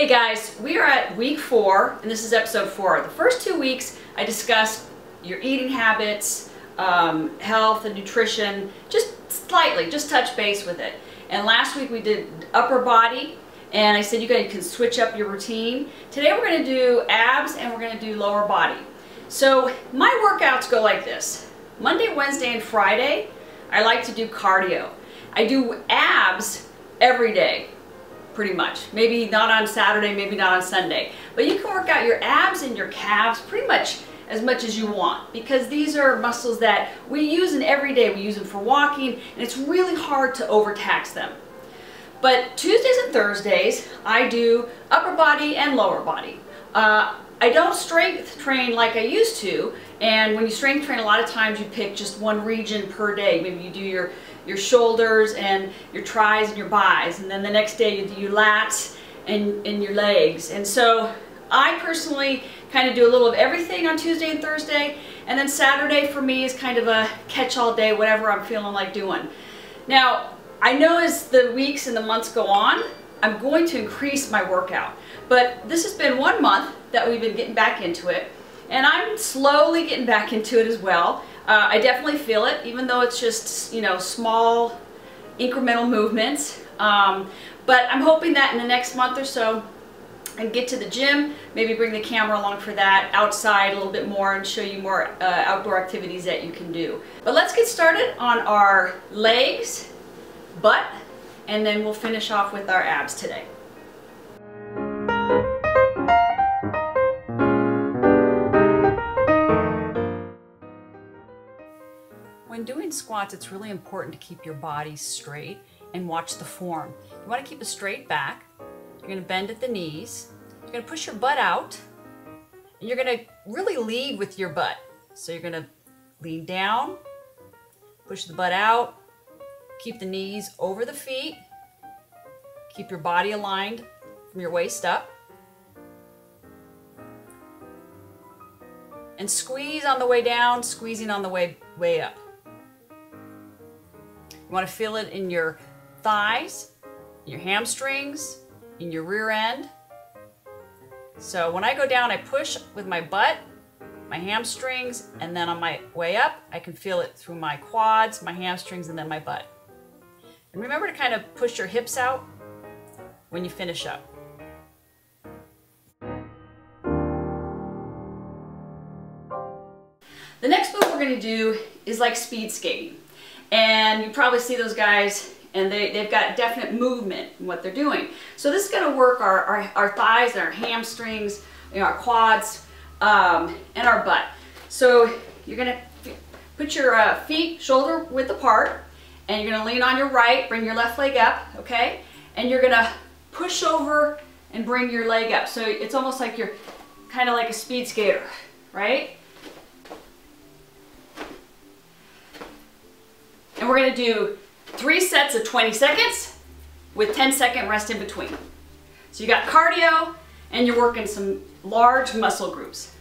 guys, we are at week 4 and this is episode 4. The first 2 weeks I discussed your eating habits, health and nutrition, just slightly, just touch base with it. And last week we did upper body and I said you guys can switch up your routine. Today we're going to do abs and we're going to do lower body. So my workouts go like this. Monday, Wednesday, and Friday I like to do cardio. I do abs every day. Pretty much. Maybe not on Saturday, maybe not on Sunday. But you can work out your abs and your calves pretty much as you want, because these are muscles that we use in every day. We use them for walking and it's really hard to overtax them. But Tuesdays and Thursdays I do upper body and lower body. I don't strength train like I used to, and when you strength train a lot of times you pick just one region per day. Maybe you do your shoulders and your tris and your bis, and then the next day you do your lats and your legs. And so I personally kind of do a little of everything on Tuesday and Thursday, and then Saturday for me is kind of a catch-all day, whatever I'm feeling like doing. Now I know as the weeks and the months go on I'm going to increase my workout, but this has been 1 month that we've been getting back into it, and I'm slowly getting back into it as well. I definitely feel it, even though it's just, you know, small incremental movements. But I'm hoping that in the next month or so I can get to the gym, maybe bring the camera along for that, outside a little bit more and show you more outdoor activities that you can do. But let's get started on our legs, butt, and then we'll finish off with our abs today. When doing squats, it's really important to keep your body straight and watch the form. You want to keep a straight back. You're going to bend at the knees. You're going to push your butt out. And you're going to really lead with your butt. So you're going to lean down, push the butt out, keep the knees over the feet, keep your body aligned from your waist up. And squeeze on the way down, squeezing on the way up. You want to feel it in your thighs, your hamstrings, in your rear end. So when I go down, I push with my butt, my hamstrings, and then on my way up, I can feel it through my quads, my hamstrings, and then my butt. And remember to kind of push your hips out when you finish up. The next move we're going to do is like speed skating. And you probably see those guys and they've got definite movement in what they're doing. So this is going to work our thighs and our hamstrings, you know, our quads, and our butt. So you're going to put your feet shoulder width apart, and you're going to lean on your right, bring your left leg up, okay? And you're going to push over and bring your leg up. So it's almost like you're kind of like a speed skater, right? And we're going to do 3 sets of 20 seconds with 10-second rest in between. So you got cardio and you're working some large muscle groups.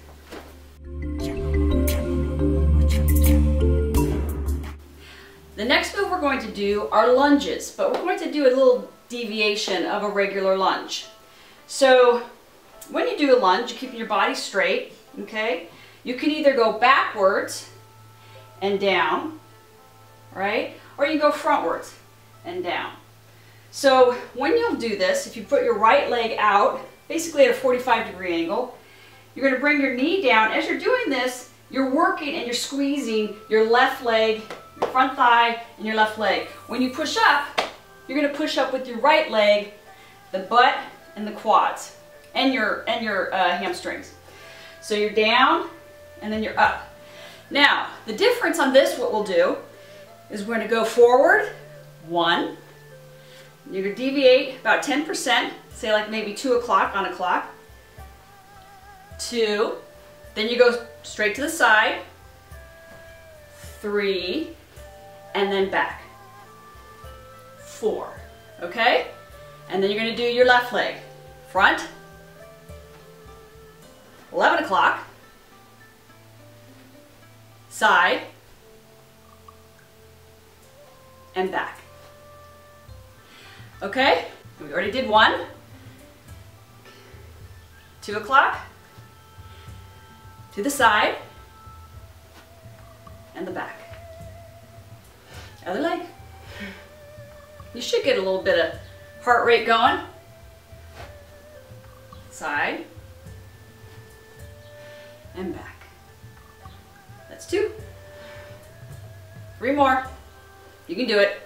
The next move we're going to do are lunges, but we're going to do a little deviation of a regular lunge. So when you do a lunge, you're keeping your body straight, okay? You can either go backwards and down, right? Or you go frontwards and down. So when you'll do this, if you put your right leg out, basically at a 45-degree angle, you're going to bring your knee down. As you're doing this, you're working and you're squeezing your left leg, your front thigh, and your left leg. When you push up, you're going to push up with your right leg, the butt, and the quads, and your hamstrings. So you're down, and then you're up. Now, the difference on this, what we'll do, is we're going to go forward, 1. You're going to deviate about 10%, say like maybe 2 o'clock on a clock. 2. Then you go straight to the side. 3. And then back. 4. Okay? And then you're going to do your left leg. Front. 11 o'clock. Side. And back. Okay? We already did 1. 2 o'clock, to the side, and the back. Other leg. You should get a little bit of heart rate going. Side, and back. That's 2. 3 more. You can do it.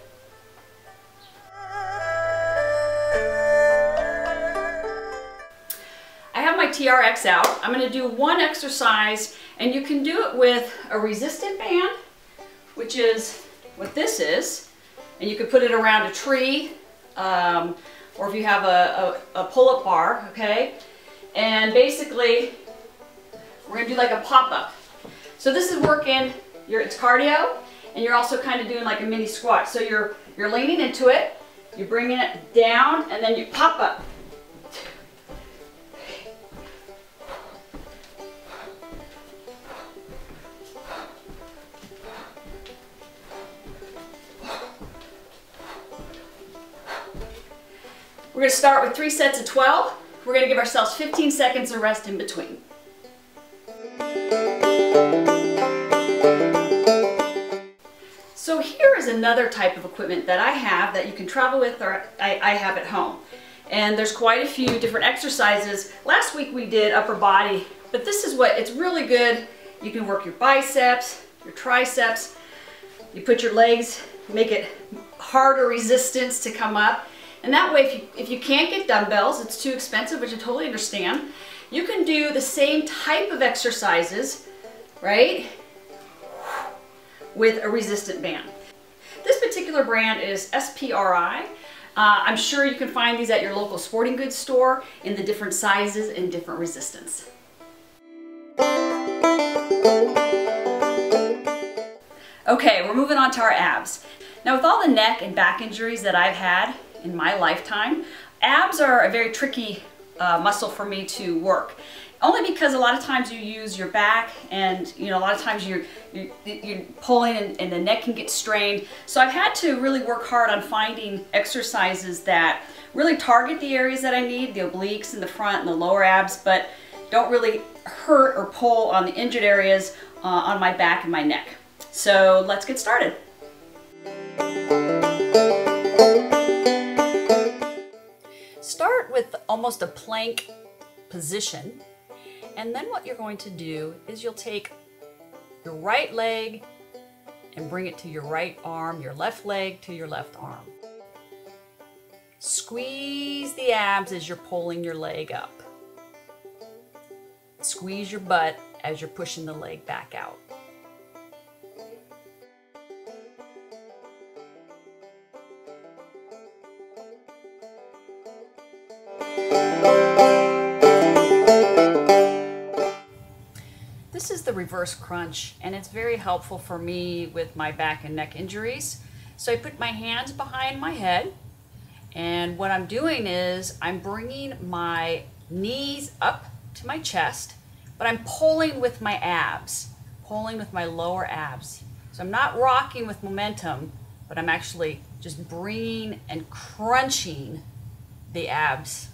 I have my TRX out. I'm going to do one exercise, and you can do it with a resistant band, which is what this is, and you can put it around a tree, or if you have a pull-up bar, okay? And basically, we're going to do like a pop-up. So this is working, it's cardio, and you're also kind of doing like a mini squat. So you're leaning into it, you're bringing it down, and then you pop up. We're going to start with 3 sets of 12. We're going to give ourselves 15 seconds of rest in between. So here is another type of equipment that I have that you can travel with, or I have at home. And there's quite a few different exercises. Last week we did upper body, but this is what, it's really good. You can work your biceps, your triceps. You put your legs, make it harder resistance to come up. And that way, if you can't get dumbbells, it's too expensive, which I totally understand, you can do the same type of exercises, right, with a resistant band. This particular brand is SPRI. I'm sure you can find these at your local sporting goods store in the different sizes and different resistance. Okay, we're moving on to our abs. Now with all the neck and back injuries that I've had in my lifetime, abs are a very tricky muscle for me to work. Only because a lot of times you use your back, and a lot of times you're pulling and the neck can get strained. So I've had to really work hard on finding exercises that really target the areas that I need, the obliques in the front and the lower abs, but don't really hurt or pull on the injured areas on my back and my neck. So let's get started. Start with almost a plank position, and then what you're going to do is you'll take your right leg and bring it to your right arm, your left leg to your left arm. Squeeze the abs as you're pulling your leg up. Squeeze your butt as you're pushing the leg back out. This is the reverse crunch, and it's very helpful for me with my back and neck injuries. So I put my hands behind my head, and what I'm doing is I'm bringing my knees up to my chest, but I'm pulling with my abs, pulling with my lower abs. So I'm not rocking with momentum, but I'm actually just bringing and crunching the abs.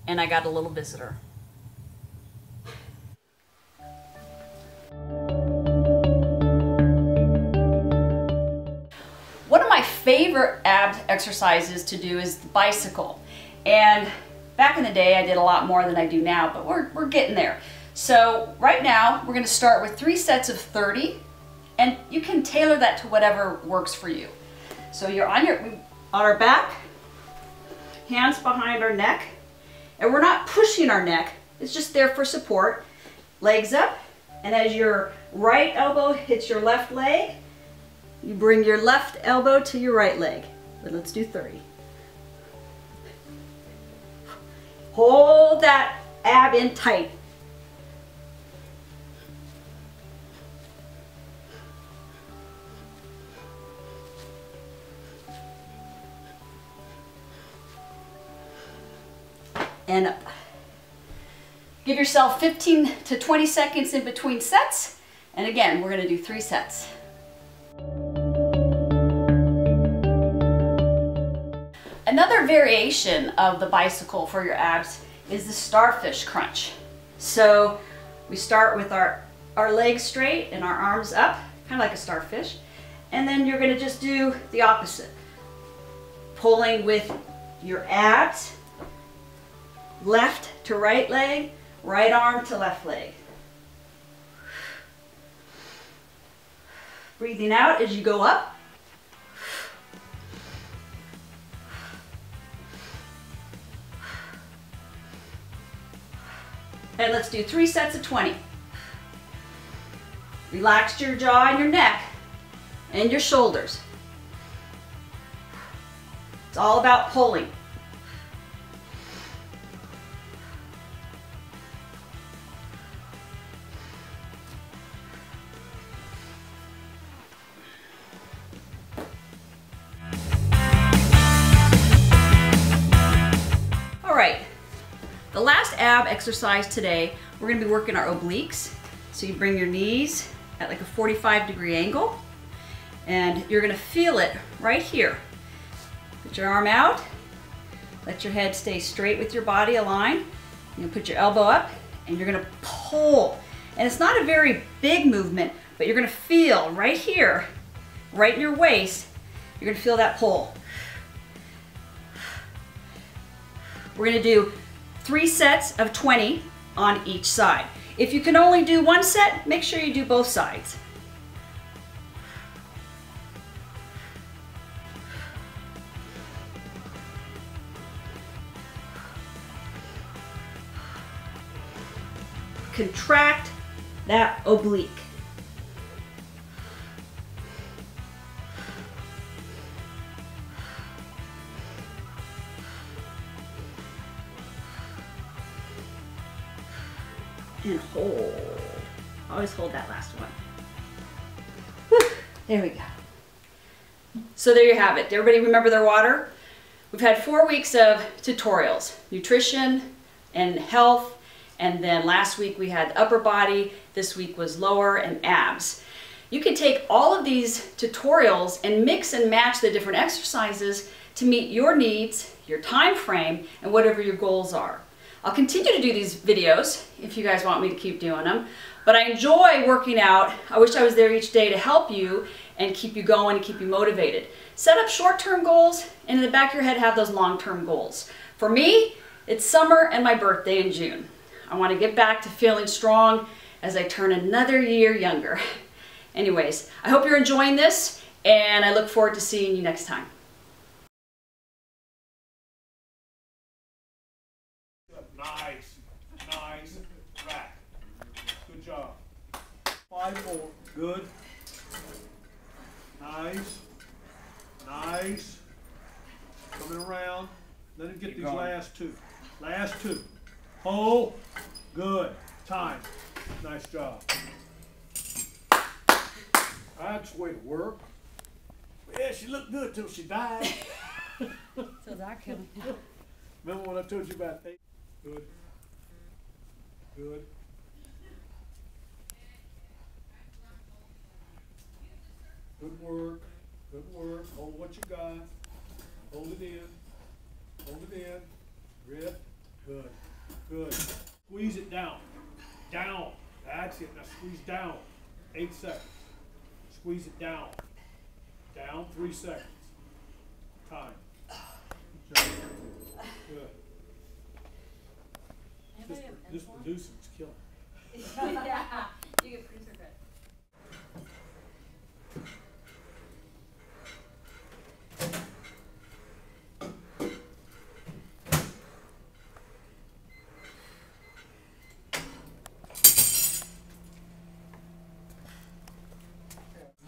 And I got a little visitor. One of my favorite ab exercises to do is the bicycle. And back in the day I did a lot more than I do now, but we're getting there. So right now we're going to start with 3 sets of 30, and you can tailor that to whatever works for you. So you're on our back, hands behind our neck. And we're not pushing our neck, it's just there for support. Legs up, and as your right elbow hits your left leg, you bring your left elbow to your right leg. But let's do 30. Hold that ab in tight. And up. Give yourself 15 to 20 seconds in between sets. And again, we're going to do 3 sets. Another variation of the bicycle for your abs is the Starfish Crunch. So we start with our legs straight and our arms up, kind of like a starfish. And then you're going to just do the opposite. Pulling with your abs, left to right leg, right arm to left leg. Breathing out as you go up. And let's do 3 sets of 20. Relax your jaw and your neck and your shoulders. It's all about pulling. All right, the last ab exercise today, we're going to be working our obliques. So you bring your knees at like a 45-degree angle, and you're going to feel it right here. Put your arm out, let your head stay straight with your body aligned. You're going to put your elbow up, and you're going to pull. And it's not a very big movement, but you're going to feel right here, right in your waist, you're going to feel that pull. We're going to do 3 sets of 20 on each side. If you can only do 1 set, make sure you do both sides. Contract that oblique. And hold. Always hold that last one. Whew, there we go. So there you have it. Did everybody remember their water? We've had 4 weeks of tutorials, nutrition and health, and then last week we had upper body, this week was lower and abs. You can take all of these tutorials and mix and match the different exercises to meet your needs, your time frame, and whatever your goals are. I'll continue to do these videos if you guys want me to keep doing them, but I enjoy working out. I wish I was there each day to help you and keep you going and keep you motivated. Set up short-term goals, and in the back of your head have those long-term goals. For me, it's summer and my birthday in June. I want to get back to feeling strong as I turn another year younger. Anyways, I hope you're enjoying this, and I look forward to seeing you next time. Nice, nice, rack. Good job. 5 more, good. Nice, nice. Coming around. Let him get these last 2. Last 2. Hold, good. Time. Nice job. That's the way to work. Yeah, she looked good till she died. So that can. Remember when I told you about 8? Good. Good. Good work. Good work. Hold what you got. Hold it in. Hold it in. Grip. Good. Good. Squeeze it down. Down. That's it. Now squeeze down. 8 seconds. Squeeze it down. Down 3 seconds. Time. Good. This producing's killing. Yeah, you get producer credit.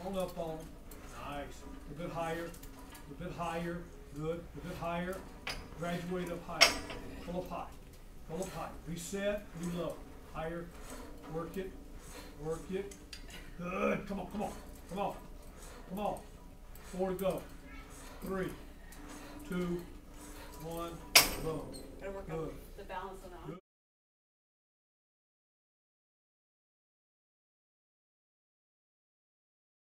Roll up on them. Nice. A bit higher. A bit higher. Good. A bit higher. Graduate up higher. Pull up high. Pull up high. Reset. Reload. Higher. Work it. Work it. Good. Come on. Come on. Come on. Come on. 4 to go. 3, 2, 1. Go. Gotta work Good. on the balance on that one.